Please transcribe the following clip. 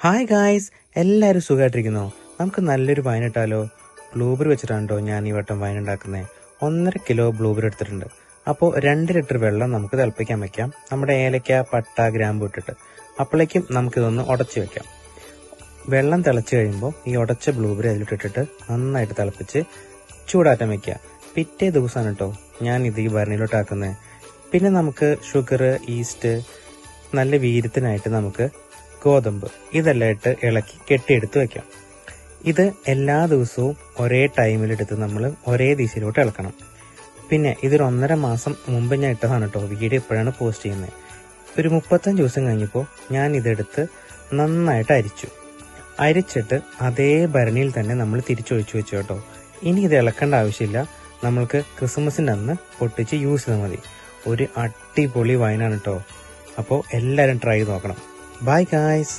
Hi guys, എല്ലാവരും സുഖമായിട്ടിരിക്കുന്നോ? നമുക്ക് നല്ലൊരു വൈൻ ഇട്ടാലോ? ബ്ലൂബെറി വെച്ചിട്ടാണോ ഞാൻ ഈ വട്ടം വൈൻ ഉണ്ടാക്കുന്നത്. 1.5 കിലോ ബ്ലൂബെറി എടുത്തിട്ടുണ്ട്. അപ്പോൾ 2 ലിറ്റർ വെള്ളം നമുക്ക് തിളപ്പിക്കാൻ വെക്കാം. നമ്മുടെ ഏലക്ക, പട്ട, ഗ്രാമ്പു ഇട്ടിട്ട്. അപ്പോഴേക്കും നമുക്കിതൊന്ന് ഉടച്ച് വെക്കാം. വെള്ളം തിളച്ച് കഴിയുമ്പോൾ ഈ ഉടച്ച ബ്ലൂബെറി അതിലിട്ടിട്ട് നന്നായിട്ട് തിളപ്പിച്ച് ചൂടാറ്റാൻ വെക്കുക. പിറ്റേ ദിവസമാണ് കേട്ടോ ഞാൻ ഇത് ഈ ഭരണിയിലോട്ട് ആക്കുന്നത്. പിന്നെ നമുക്ക് ഷുഗർ, ഈസ്റ്റ്, നല്ല വീര്യത്തിനായിട്ട് നമുക്ക് ഗോതമ്പ് ഇതെല്ലാം ഇട്ട് ഇളക്കി കെട്ടിയെടുത്ത് വെക്കാം. ഇത് എല്ലാ ദിവസവും ഒരേ ടൈമിലെടുത്ത് നമ്മൾ ഒരേ ദിശയിലോട്ട് ഇളക്കണം. പിന്നെ ഇതൊരു 1.5 മാസം മുമ്പ് ഞാൻ ഇട്ടതാണ് കേട്ടോ. വീഡിയോ ഇപ്പോഴാണ് പോസ്റ്റ് ചെയ്യുന്നത്. ഒരു 35 ദിവസം കഴിഞ്ഞപ്പോൾ ഞാൻ ഇതെടുത്ത് നന്നായിട്ട് അരിച്ചിട്ട് അതേ ഭരണിയിൽ തന്നെ നമ്മൾ തിരിച്ചൊഴിച്ചു വെച്ചു കേട്ടോ. ഇനി ഇത് ഇളക്കേണ്ട ആവശ്യമില്ല. നമ്മൾക്ക് ക്രിസ്മസിൻ്റെ അന്ന് പൊട്ടിച്ച് യൂസ് ചെയ്താൽ മതി. ഒരു അടിപൊളി വൈനാണ് കേട്ടോ. അപ്പോൾ എല്ലാവരും ട്രൈ ചെയ്ത് നോക്കണം. Bye guys.